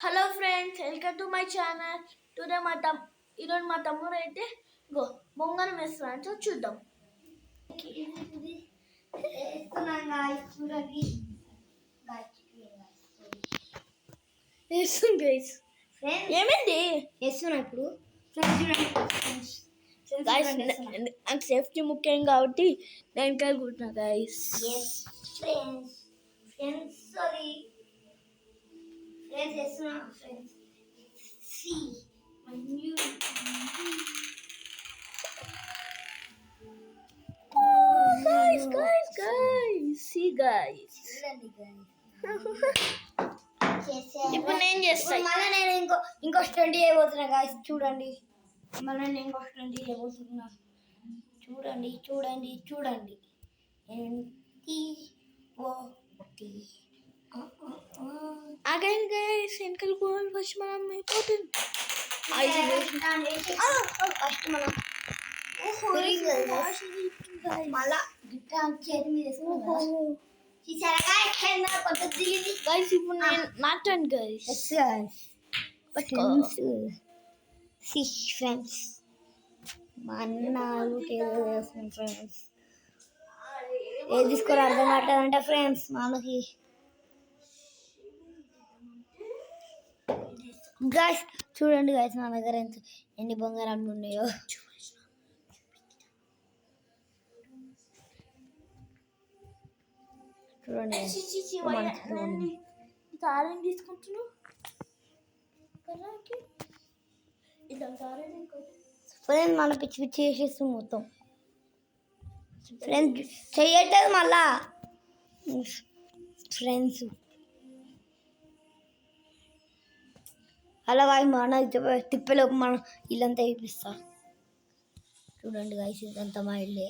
Hello friends, welcome to my channel. Today ఈరోజు మా తమ్ముడు అయితే బొంగరం వేస్తున్నాడు. చూద్దాం. ఏమైంది వేస్తున్నా ఇప్పుడు. నాకు సేఫ్టీ ముఖ్యం కాబట్టి నేను కలుగుతున్నా guys. See my new guys, see guys. ఇప్పుడు నేను చేస్తాను. మళ్ళీ నేను ఇంకో స్టంట్ చేయబోతున్నా గాయస్. చూడండి, మళ్ళీ నేను ఇంకో స్టంట్ చేయబోతున్నా. చూడండి చూడండి చూడండి. అగైన్ గైస్, వెనకాల గోల్ వచ్చి మనం అయిపోతుంది. ఫస్ట్ మనం మళ్ళా గిట్టా చేతి మీద గైస్. ఇప్పుడు నేను నాటండి గైస్. ఫ్రెండ్స్ మా అన్న ఫ్రెండ్స్ ఏది తీసుకోరు అర్థం కావట్లేదంటే ఫ్రెండ్స్ మనకి గాయస్. చూడండి గాయస్, నా దగ్గర ఎన్ని బంగారాలు ఉన్నాయో. చూడండి తారం తీసుకుంటున్నావు. ఫ్రెండ్స్ మన పిచ్చి పిచ్చి చేసేస్తుంది మొత్తం. ఫ్రెండ్స్ చెయ్యట్లేదు మళ్ళా. ఫ్రెండ్స్ అలా మన తిప్పలోకి మనం ఇల్లంతా వేపిస్తా. చూడండి గాయస్, ఇదంతా మా ఇల్లే.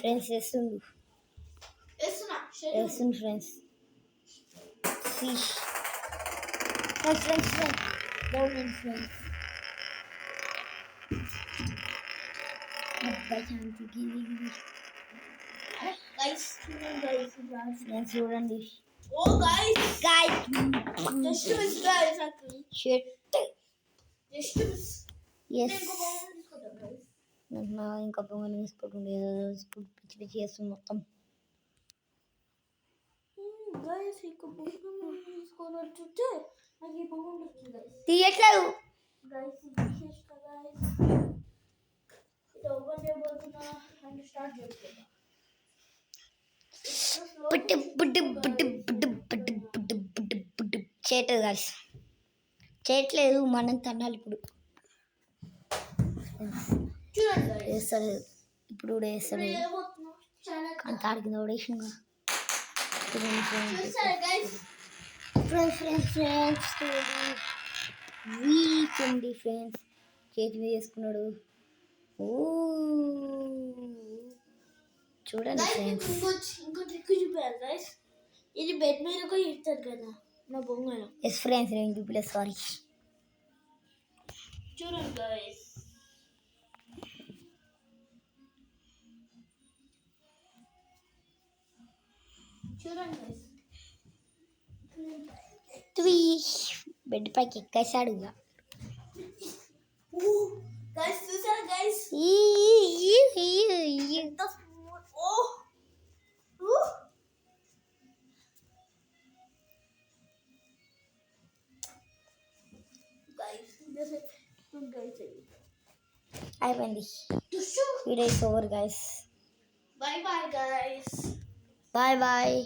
ఫ్రెండ్స్ వేస్తుండు ఫ్రెండ్స్. చూడండి ఇంకా పొంగల్ వేసుకోకుండా పిచ్చి పిచ్చి చేస్తుంది మొత్తం. తీయట్లేదు చేయట్లేదు గాయస్, చేయట్లేదు. మనం తన్నాలి ఇప్పుడు. వేస్తాడు ఇప్పుడు కూడా వేస్తాడు. కానీ తాడి కింద పడేసింది. వీకండి ఫ్రెండ్స్, చేతి మీద వేసుకున్నాడు. చూడండి ఫ్రెండ్స్. ఇంకో ట్రిక్ చూపారు గైస్. ఇది బెడ్ మీద కూడా ఇస్తారు కదా నా బొంగలో. ఎస్ ఫ్రెండ్స్, నేను చూపలేదు, సారీ. చూడండి గైస్. చూడండి గైస్, బెడ్ పైకి ఎక్కేసాడు. గైస్ చూసారా గైస్? అయిపోయింది. Video is over guys. Bye bye guys. Bye bye.